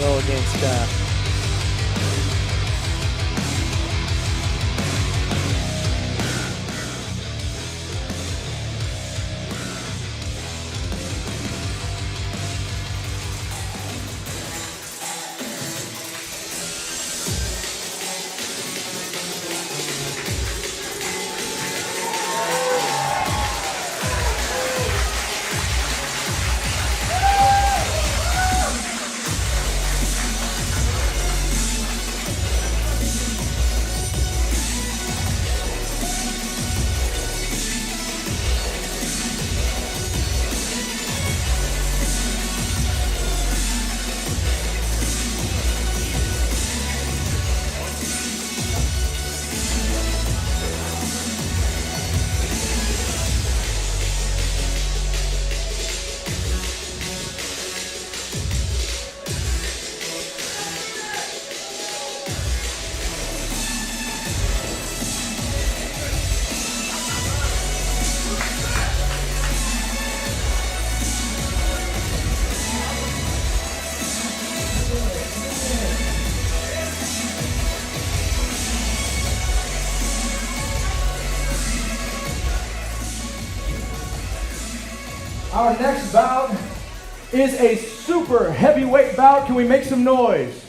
go against Our next bout is a super heavyweight bout. Can we make some noise?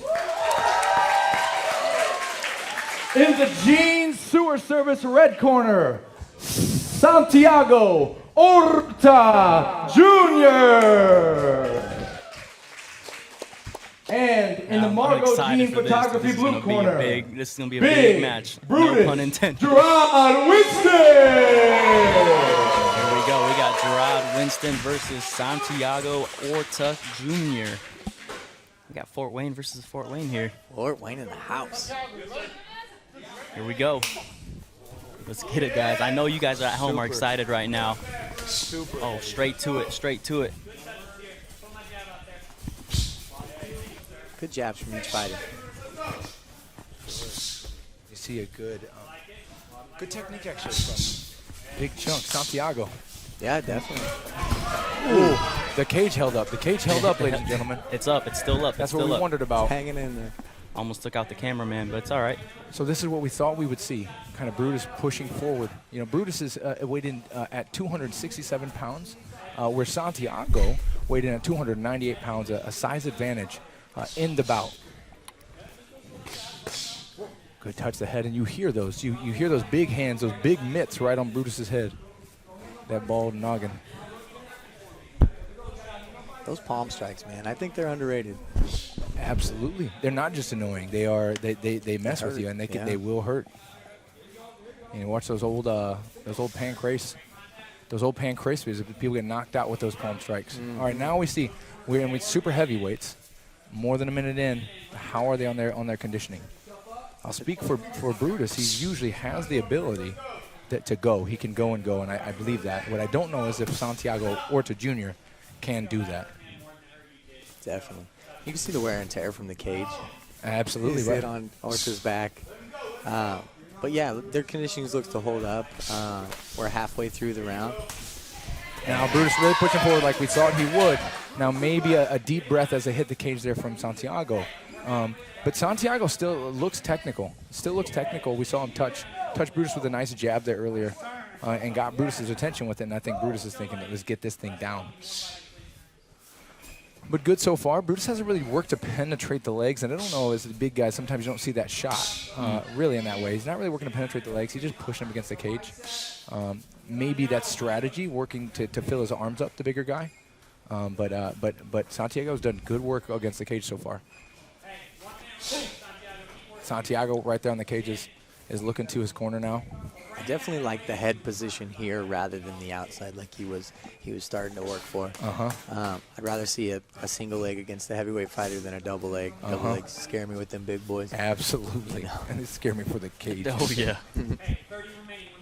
In the Jeans Sewer Service red corner, Santiago Orta Jr. And in the Margot Jean Photography blue corner, this is going to be a big match. Brutus, no pun intended. Jerrod Winston! We got Jerrod Winston versus Santiago Orta Jr. We got Fort Wayne versus Fort Wayne here. Fort Wayne in the house. Here we go. Let's get it, guys. I know you guys are at home are excited right now. Super. Oh, straight to it, straight to it. Good jabs from each fighter. You see a good technique actually from big chunk Santiago. Yeah, definitely. Ooh, the cage held up. The cage held up, ladies and gentlemen. It's up. It's still up. That's it's what still we up. wondered about. Hanging in there. Almost took out the cameraman, but it's all right. So this is what we thought we would see. Kind of Brutus pushing forward. You know, Brutus is weighed in at 267 pounds, where Santiago weighed in at 298 pounds, a size advantage in the bout. Good touch to the head, and you hear those. You hear those big hands, those big mitts right on Brutus's head. That bald noggin. Those palm strikes, man. I think they're underrated. Absolutely, they're not just annoying. They are. They mess with you, and they will hurt. You know, watch those old pancrase, those old pancrase videos. People get knocked out with those palm strikes. Mm-hmm. All right, now we see we're in with super heavyweights. More than a minute in, how are they on their conditioning? I'll speak for Brutus. He usually has the ability to go. He can go, and I believe that. What I don't know is if Santiago Orta Jr. can do that. Definitely. You can see the wear and tear from the cage. Absolutely He's right. hit on Orta's back. But yeah, their conditioning looks to hold up. We're halfway through the round. Now Brutus really pushing forward like we thought he would. Now maybe a deep breath as they hit the cage there from Santiago. But Santiago still looks technical. We saw him touch Brutus with a nice jab there earlier and got Brutus's attention with it. And I think Brutus is thinking, let's get this thing down. But good so far. Brutus hasn't really worked to penetrate the legs. And I don't know, as a big guy, sometimes you don't see that shot really in that way. He's not really working to penetrate the legs. He's just pushing him against the cage. Maybe that's strategy, working to fill his arms up, the bigger guy. But Santiago's done good work against the cage so far. Santiago right there on the cage is looking to his corner now. I definitely like the head position here rather than the outside like he was starting to work for. I'd rather see a single leg against the heavyweight fighter than a double leg. Double legs scare me with them big boys. Absolutely. And they scare me for the cage. Oh, yeah.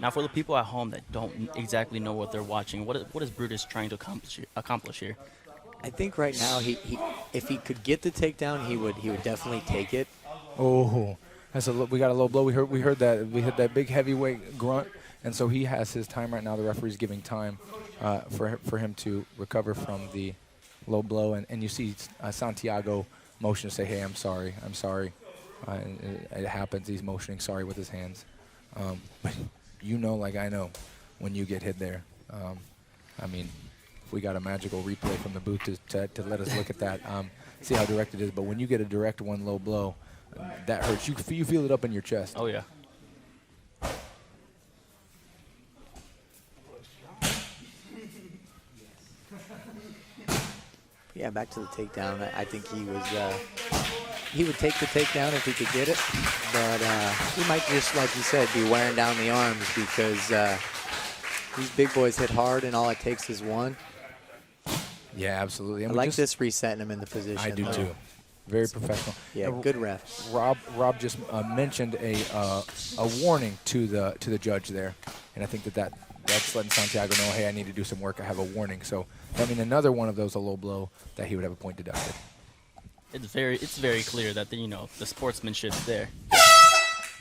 Now, for the people at home that don't exactly know what they're watching, what is Brutus trying to accomplish here? I think right now, if he could get the takedown, he would definitely take it. Oh, we got a low blow. We heard that big heavyweight grunt, and so he has his time right now. The referee's giving time for him to recover from the low blow, and you see Santiago motion to say, hey, I'm sorry. It happens. He's motioning sorry with his hands. But you know, like I know, when you get hit there. I mean, if we got a magical replay from the booth to let us look at that, see how direct it is. But when you get a direct one low blow, that hurts. You feel it up in your chest. Oh, yeah. Yeah, back to the takedown. I think he would take the takedown if he could get it, but he might just, like you said, be wearing down the arms because these big boys hit hard, and all it takes is one. Yeah, absolutely. I like this resetting him in the position. I do though. too. Very professional. Yeah, good ref. Rob just mentioned a warning to the judge there, and I think that's letting Santiago know, hey, I need to do some work. I have a warning. So I mean, another one of those, a low blow, that he would have a point deducted. It's very clear that the sportsmanship's there.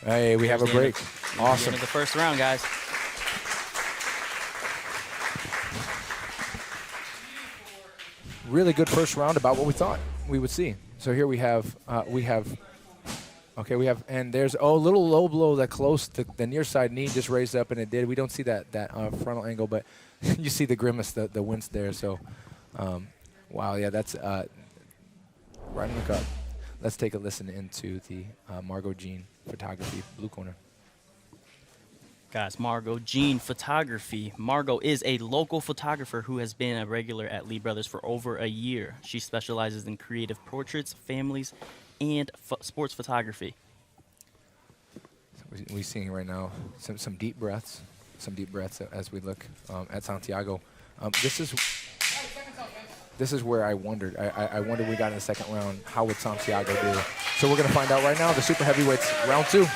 Hey, we have a break. Awesome. End of the first round, guys. Really good first round, about what we thought we would see. So here we have, and there's a little low blow that close to the near side knee just raised up, and it did. We don't see that frontal angle, but you see the grimace, the wince there. So, wow, yeah, that's right in the cut. Let's take a listen into the Margot Jean Photography blue corner. Guys, Margot Jean Photography. Margot is a local photographer who has been a regular at Lee Brothers for over a year. She specializes in creative portraits, families, and sports photography. So we're seeing right now some deep breaths, as we look at Santiago. This is where I wondered. I wondered, we got in the second round, how would Santiago do? So we're going to find out right now. The super heavyweights, round 2.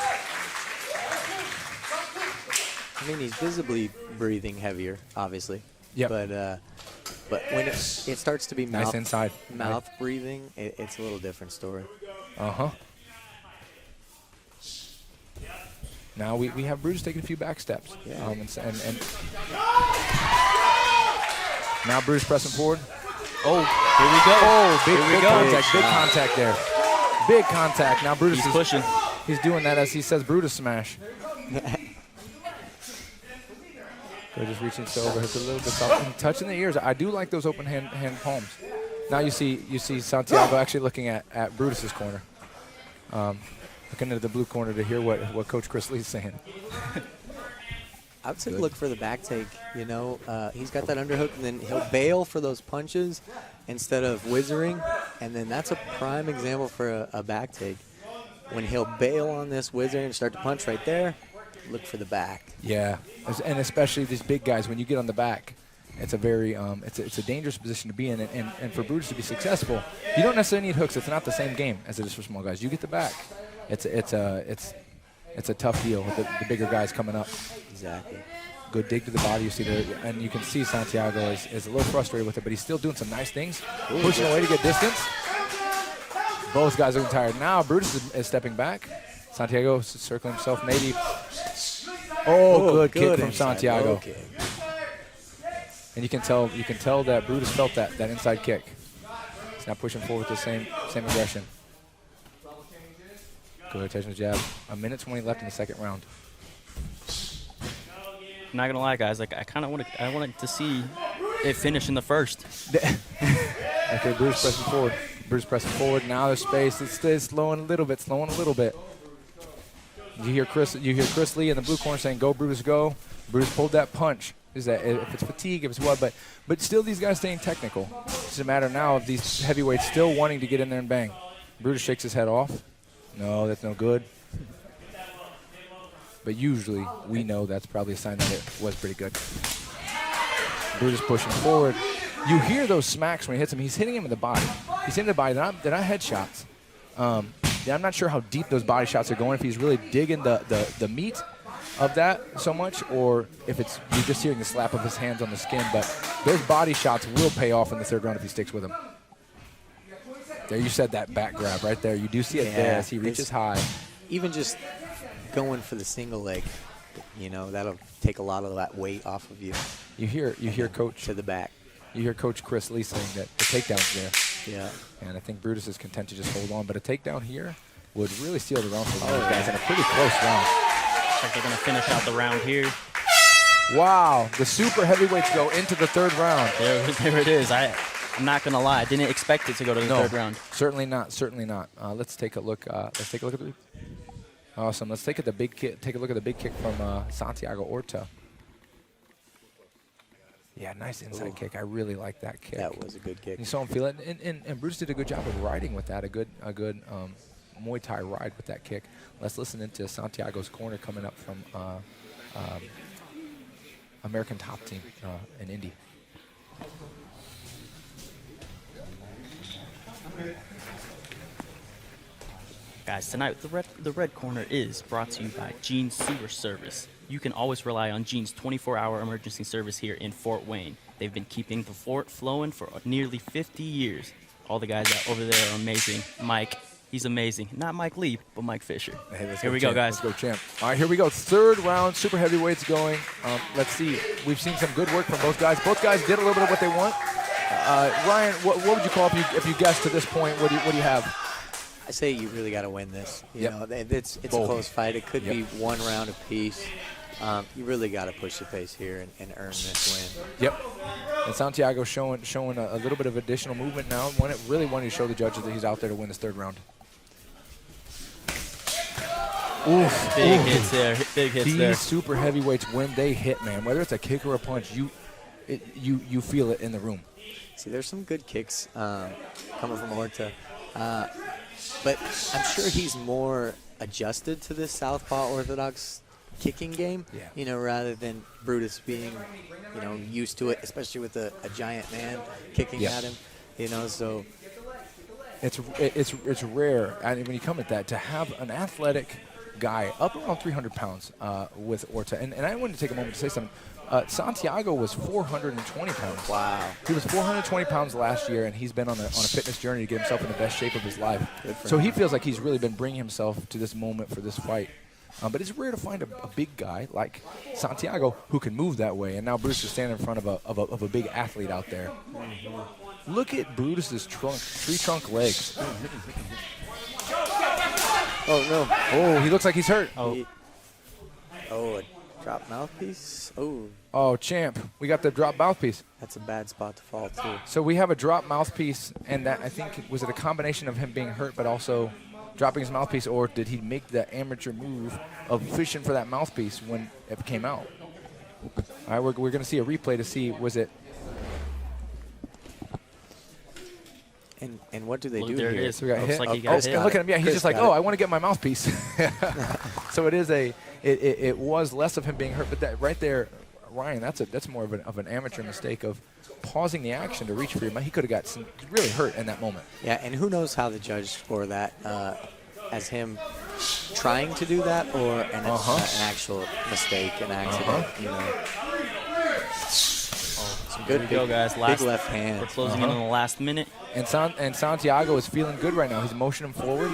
I mean, he's visibly breathing heavier, obviously. Yeah. But when it starts to be nice mouth inside, right? Breathing, it's a little different story. Now we have Bruce taking a few back steps. Yeah. And now Bruce pressing forward. Oh, here we go. Oh, big contact. Big Big contact there. Big contact. Now Brutus He's is pushing. He's doing that as he says Brutus smash. They're just reaching to overhead a little bit soft and touching the ears. I do like those open hand palms. Now you see Santiago actually looking at Brutus's corner. Looking into the blue corner to hear what Coach Chris Lee's saying. I would say look for the back take. You know, he's got that underhook, and then he'll bail for those punches instead of whizzering, and then that's a prime example for a back take. When he'll bail on this whizzer and start to punch right there, look for the back. Yeah, and especially these big guys, when you get on the back, it's a very it's a dangerous position to be in, and for Brutus to be successful, you don't necessarily need hooks. It's not the same game as it is for small guys. You get the back, it's a tough deal with the bigger guys coming up. Exactly. Good dig to the body. You see there, and you can see Santiago is a little frustrated with it, but he's still doing some nice things, pushing away to get distance. Both guys are tired. Now Brutus is stepping back. Santiago is circling himself, maybe. Oh, good kick from Santiago. Okay. And you can tell that Brutus felt that inside kick. He's not pushing forward with the same aggression. Good attention to jab. 1:20 left in the second round. I'm not gonna lie, guys. Like I wanted to see it finish in the first. Okay, Brutus pressing forward. Now there's space. It's slowing a little bit. You hear Chris Lee in the blue corner saying, "Go, Brutus, go." Brutus pulled that punch. Is that if it's fatigue, if it's what? But still, these guys staying technical. It's a matter now of these heavyweights still wanting to get in there and bang. Brutus shakes his head off. No, that's no good. But usually, we know that's probably a sign that it was pretty good. Brutus pushing forward. You hear those smacks when he hits him. He's hitting him in the body. He's hitting the body. They're not headshots. I'm not sure how deep those body shots are going, if he's really digging the meat of that so much, or if you're just hearing the slap of his hands on the skin. But those body shots will pay off in the third round if he sticks with them. There, you said that back grab right there. You do see it there as he reaches high. Even just going for the single leg, you know, that'll take a lot of that weight off of you. You hear Coach to the back. You hear Coach Chris Lee saying that the takedown's there. Yeah. And I think Brutus is content to just hold on. But a takedown here would really seal the round for those guys in a pretty close round. Looks like they're going to finish out the round here. Wow, the super heavyweights go into the third round. There it is. I'm not going to lie. I didn't expect it to go to the third round. Certainly not. Certainly not. Let's take a look. Let's take a look at the. Awesome. Let's take a look at the big kick from Santiago Orta. Yeah, nice inside kick. I really like that kick. That was a good kick. You saw him feel it, and Brutus did a good job of riding with that. A good Muay Thai ride with that kick. Let's listen into Santiago's corner coming up from American Top Team in Indy. Guys, tonight the red corner is brought to you by Gene's Sewer Service. You can always rely on Gene's 24-hour emergency service here in Fort Wayne. They've been keeping the fort flowing for nearly 50 years. All the guys over there are amazing. Mike, he's amazing. Not Mike Lee, but Mike Fisher. Hey, here we go, guys. Let's go, champ. All right, here we go. Third round, super heavyweights going. Let's see. We've seen some good work from both guys. Both guys did a little bit of what they want. Ryan, what would you call if you guessed to this point? What do you have? I say you really got to win this. You know, it's a Both. close fight. It could be one round apiece. You really got to push the pace here and earn this win. Yep. And Santiago showing a little bit of additional movement now. Really wanting to show the judges that he's out there to win this third round. Oof. Big hits there. Big hits These there. super heavyweights, when they hit, man, whether it's a kick or a punch, you feel it in the room. See, there's some good kicks coming from Orta. But I'm sure he's more adjusted to this southpaw orthodox kicking game, rather than Brutus being, used to it, especially with a giant man kicking at him, so. It's rare, and when you come at that, to have an athletic guy up around 300 pounds with Orta. And I wanted to take a moment to say something. Santiago was 420 pounds. Wow. He was 420 pounds last year, and he's been on a fitness journey to get himself in the best shape of his life. So he feels like he's really been bringing himself to this moment for this fight. But it's rare to find a big guy like Santiago who can move that way. And now Brutus is standing in front of a big athlete out there. Look at Brutus's tree trunk legs. Oh, no. Oh, he looks like he's hurt. A drop mouthpiece? Oh, champ. We got the drop mouthpiece. That's a bad spot to fall to. So we have a drop mouthpiece, and that, I think, was it a combination of him being hurt but also dropping his mouthpiece, or did he make the amateur move of fishing for that mouthpiece when it came out? All right, we're going to see a replay to see, was it? And what do they do There here? it is. So we got Looks hit. like he got hit. And look at him. Yeah, he's Chris just like, got it. I want to get my mouthpiece. So it was less of him being hurt, but that right there, Ryan, that's more of an amateur mistake of pausing the action to reach for your mouth. He could have got really hurt in that moment. Yeah, and who knows how the judge score that as him trying to do that or an actual mistake, an accident, Some good Here we go, guys. big left hand. We're closing in on the last minute. And Santiago is feeling good right now. He's motioning forward.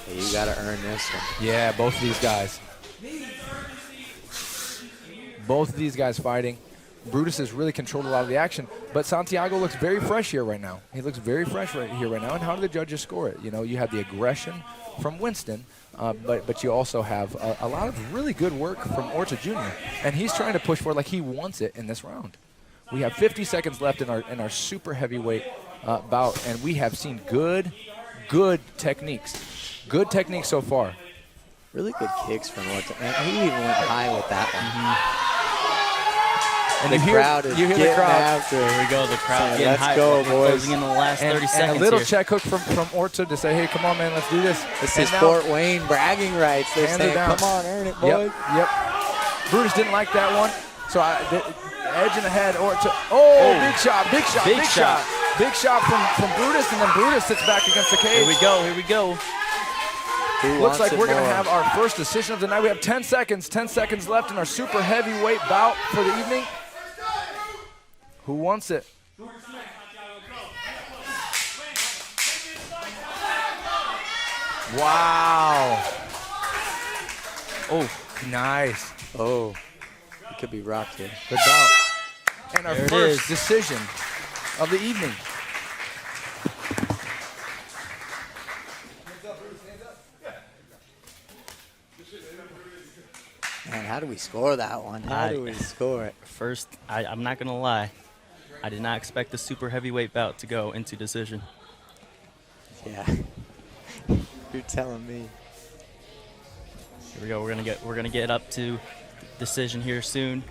Yeah, you got to earn this one. Yeah, both of these guys. Both of these guys fighting. Brutus has really controlled a lot of the action, but Santiago looks very fresh here right now. He looks very fresh right now. And how do the judges score it? You have the aggression from Winston, but you also have a lot of really good work from Orta Jr. And he's trying to push forward like he wants it in this round. We have 50 seconds left in our super heavyweight bout, and we have seen good techniques. Good techniques so far. Really good kicks from Orta. And he even went high with that one. And The crowd is you hear the getting crowd. after it. Here we go. The crowd So getting let's hyped. go, We're boys. closing in the last 30 seconds And a little here. check hook from Orta to say, hey, come on, man, let's do this. This And is now- Fort Wayne bragging rights. They're Hands are saying, down. come on, earn it, boys. Yep. Brutus didn't like that one. So edge in the head. Orta. Big shot. Big shot. Big shot from Brutus, and then Brutus sits back against the cage. Here we go. Who Looks wants like it we're going to more? have our first decision of the night. We have 10 seconds. 10 seconds left in our super heavyweight bout for the evening. Who wants it? Wow. Oh, nice. Oh, it could be rocked here. Good bout. And our There it first is. decision of the evening. we score that one? How do we score it? First, I'm not going to lie. I did not expect the super heavyweight bout to go into decision. Yeah. You're telling me. Here we go. We're gonna get up to decision here soon.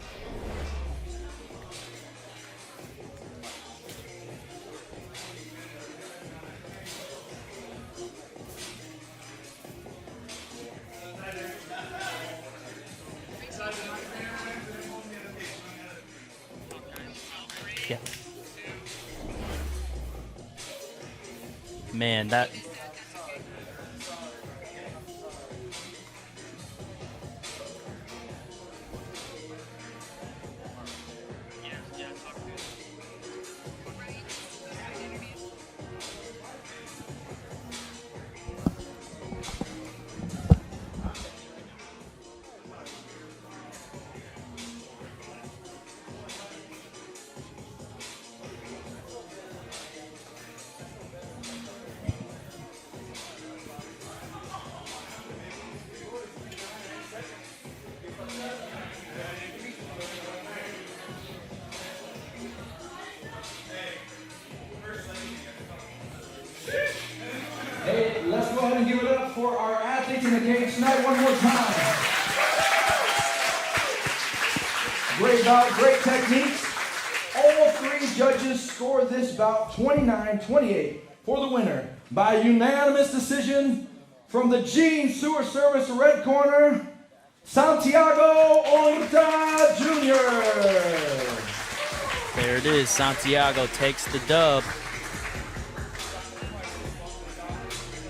Yeah. Man, that. Hey, let's go ahead and give it up for our athletes in the cage tonight one more time. Great bout, great techniques. All three judges scored this bout 29-28 for the winner by unanimous decision from the Gene Sewer Service red corner, Santiago Orta Jr. There it is. Santiago takes the dub.